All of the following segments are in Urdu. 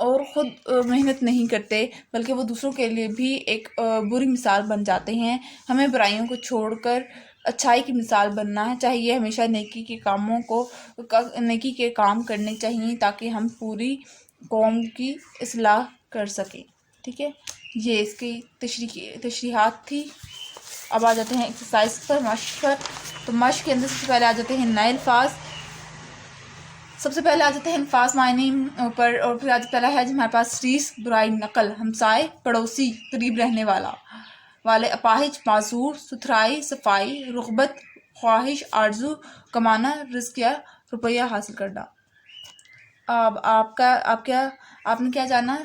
اور خود محنت نہیں کرتے بلکہ وہ دوسروں کے لیے بھی ایک بری مثال بن جاتے ہیں۔ ہمیں برائیوں کو چھوڑ کر اچھائی کی مثال بننا چاہیے، ہمیشہ نیکی کے کام کرنے چاہیے تاکہ ہم پوری قوم کی اصلاح کر سکیں۔ ٹھیک ہے، یہ اس کی تشریحات تھی۔ اب آ جاتے ہیں ایکسرسائز پر، مشق پر۔ تو مشق کے اندر سب سے پہلے آ جاتے ہیں نئے الفاظ۔ سب سے پہلے آ جاتے ہیں الفاظ معنی پر، اور پھر پہلا ہے ہمارے پاس ریس، برائی، نقل، ہمسائے، پڑوسی، قریب رہنے والے، اپاہج، معذور، ستھرائی، صفائی، رغبت، خواہش، آرزو، کمانا، رزق یا روپیہ حاصل کرنا۔ اب آپ نے کیا جانا؟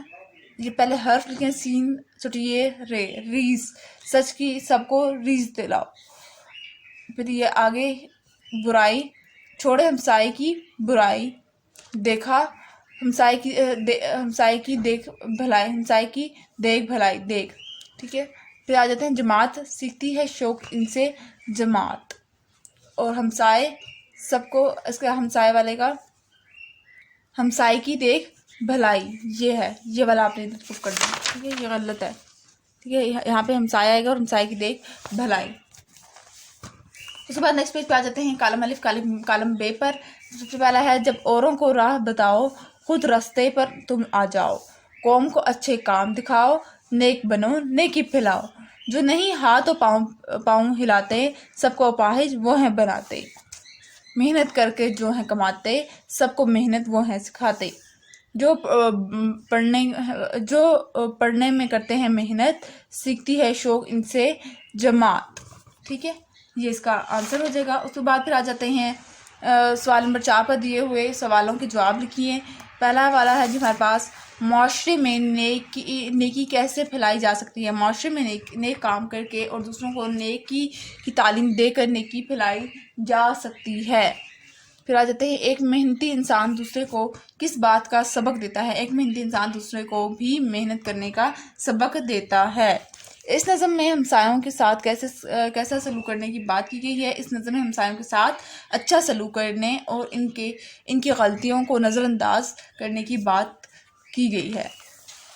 یہ پہلے حرف لکھیں، سین چھٹیے رے، ریس، سچ کی سب کو ریس دلاؤ۔ پھر یہ آگے برائی، چھوڑے ہمسائے کی برائی، دیکھا ہمسائے کی دیکھ بھلائی دیکھ۔ ٹھیک ہے، پھر آ جاتے ہیں جماعت، سیکھتی ہے شوق ان سے جماعت، اور ہمسائے سب کو، اس کا ہمسائے والے کا ہمسائے کی دیکھ بھلائی، یہ ہے، یہ والا آپ نے پروف کر دیا۔ ٹھیک ہے، یہ غلط ہے۔ ٹھیک ہے، یہاں پہ ہمسائے آئے گا اور ہمسائے کی دیکھ بھلائی۔ اس کے بعد نیکسٹ پیج پہ آ جاتے ہیں کالم الف کالم بے پر۔ سب سے پہلا ہے جب اوروں کو راہ بتاؤ خود راستے پر تم آ جاؤ، قوم کو اچھے کام دکھاؤ، نیک بنو نیکی پھیلاؤ، جو نہیں ہاتھ و پاؤں ہلاتے سب کو اپاہج وہ ہیں بناتے، محنت کر کے جو ہیں کماتے سب کو محنت وہ ہیں سکھاتے، جو پڑھنے میں کرتے ہیں محنت، سیکھتی ہے شوق ان سے جماعت۔ ٹھیک ہے، یہ اس کا آنسر ہو جائے گا۔ اس کے بعد پھر آ جاتے ہیں سوال نمبر 4 پر دیے ہوئے سوالوں کے جواب لکھیے۔ پہلا والا ہے جی ہمارے پاس، معاشرے میں نیکی کیسے پھیلائی جا سکتی ہے؟ معاشرے میں نیک کام کر کے اور دوسروں کو نیکی کی تعلیم دے کر نیکی پھیلائی جا سکتی ہے۔ پھر آ جاتے ہیں ایک محنتی انسان دوسرے کو کس بات کا سبق دیتا ہے؟ ایک محنتی انسان دوسرے کو بھی محنت کرنے کا سبق دیتا ہے۔ اس نظم میں ہمسایوں کے ساتھ کیسا سلوک کرنے کی بات کی گئی ہے؟ اس نظم میں ہمسایوں کے ساتھ اچھا سلوک کرنے اور ان کی غلطیوں کو نظر انداز کرنے کی بات کی گئی ہے۔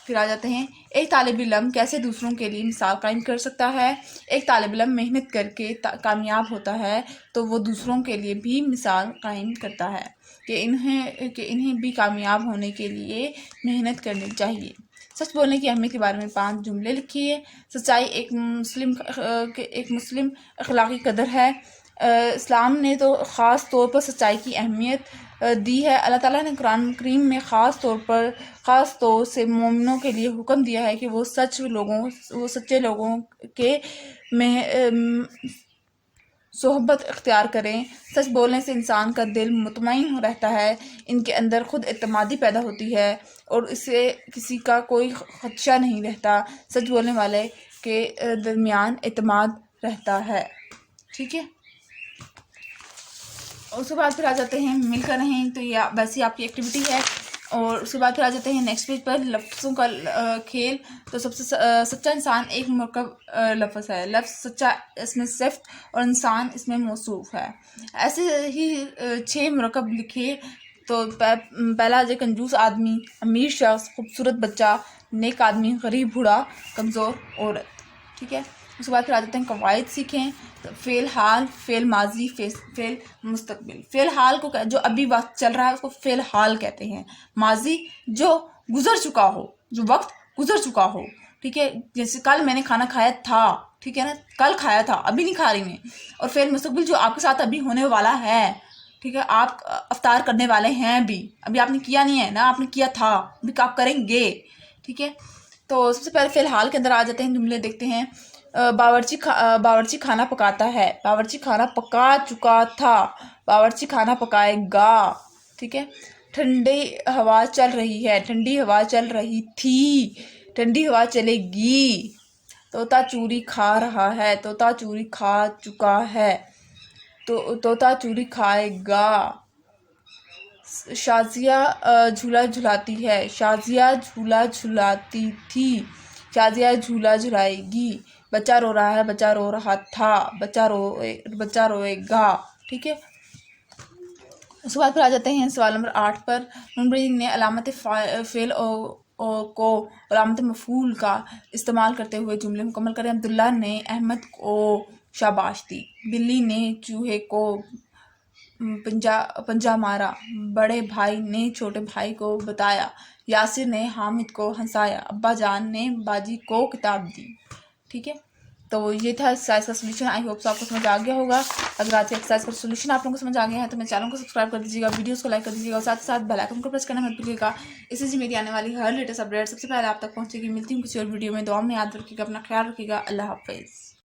پھر آ جاتے ہیں ایک طالب علم کیسے دوسروں کے لیے مثال قائم کر سکتا ہے؟ ایک طالب علم محنت کر کے کامیاب ہوتا ہے تو وہ دوسروں کے لیے بھی مثال قائم کرتا ہے کہ انہیں بھی کامیاب ہونے کے لیے محنت کرنی چاہیے۔ سچ بولنے کی اہمیت کے بارے میں 5 جملے لکھیے۔ سچائی ایک مسلم اخلاقی قدر ہے۔ اسلام نے تو خاص طور پر سچائی کی اہمیت دی ہے۔ اللہ تعالیٰ نے قرآن کریم میں خاص طور سے مومنوں کے لیے حکم دیا ہے کہ وہ سچے لوگوں کے صحبت اختیار کریں۔ سچ بولنے سے انسان کا دل مطمئن رہتا ہے، ان کے اندر خود اعتمادی پیدا ہوتی ہے اور اسے کسی کا کوئی خدشہ نہیں رہتا۔ سچ بولنے والے کے درمیان اعتماد رہتا ہے۔ ٹھیک ہے، اس کے بعد پھر آ جاتے ہیں مل کر رہیں، تو یہ ویسے آپ کی ایکٹیویٹی ہے۔ اور اس کے بعد پھر آ جاتے ہیں نیکسٹ پیج پر لفظوں کا کھیل۔ تو سب سے سچا انسان ایک مرکب لفظ ہے، لفظ سچا اس میں صفت اور انسان اس میں موصوف ہے۔ ایسے ہی 6 مرکب لکھے۔ تو پہلا ہے کنجوس آدمی، امیر شخص، خوبصورت بچہ، نیک آدمی، غریب بوڑھا، کمزور عورت۔ ٹھیک ہے، اس کے بعد پھر آ جاتے ہیں قواعد سیکھیں۔ فعل حال، فعل ماضی، فعل مستقبل۔ فعل حال کو جو ابھی وقت چل رہا ہے اس کو فعل حال کہتے ہیں۔ ماضی جو گزر چکا ہو، جو وقت گزر چکا ہو۔ ٹھیک ہے، جیسے کل میں نے کھانا کھایا تھا، ٹھیک ہے نا، کل کھایا تھا، ابھی نہیں کھا رہی میں۔ اور فعل مستقبل جو آپ کے ساتھ ابھی ہونے والا ہے، ٹھیک ہے، آپ افطار کرنے والے ہیں ابھی آپ نے کیا نہیں ہے نا، آپ نے کیا تھا، ابھی آپ کریں گے۔ ٹھیک ہے، تو سب سے پہلے فعل حال کے اندر آ جاتے ہیں، جملے دیکھتے ہیں۔ باورچی کھانا پکاتا ہے، باورچی کھانا پکا چکا تھا، باورچی کھانا پکائے گا۔ ٹھیک ہے، ٹھنڈی ہوا چل رہی ہے، ٹھنڈی ہوا چل رہی تھی، ٹھنڈی ہوا چلے گی۔ طوطا چوری کھا رہا ہے، طوطا چوری کھا چکا ہے، طوطا چوری کھائے گا۔ شازیہ جھولا جھلاتی ہے، شازیہ جھولا جھلاتی تھی، شازیہ جھولا جھلائے گی۔ بچہ رو رہا ہے، بچہ رو رہا تھا، بچہ روئے گا۔ ٹھیک ہے، اس کے بعد پھر آ جاتے ہیں سوال نمبر 8 پر. منبرین نے علامت فعل کو علامت مفعول کا استعمال کرتے ہوئے جملے مکمل کریں. عبداللہ نے احمد کو شاباش دی. بلی نے چوہے کو پنجہ مارا. بڑے بھائی نے چھوٹے بھائی کو بتایا. یاسر نے حامد کو ہنسایا. ابا جان نے باجی کو کتاب دی. ٹھیک ہے، تو یہ تھا ایکسرسائز کا سولوشن. آئی ہوپ آپ کو سمجھ آ گیا ہوگا. اگر آج کے ایکسرسائز کا سولوشن آپ لوگوں کو سمجھ آ گیا ہے تو میرے چینل کو سبسکرائب کر دیجیے گا، ویڈیوز کو لائک کر دیجیے گا، اور ساتھ ساتھ بیل آئکن کو پریس کرنا مت بھولیے گا. اس سے میری آنے والی ہر لیٹسٹ اپڈیٹ سب سے پہلے آپ تک پہنچے گی. ملتی ہوں کسی اور ویڈیو میں. دعا میں یاد رکھیے گا، اپنا خیال رکھیے گا. اللہ حافظ.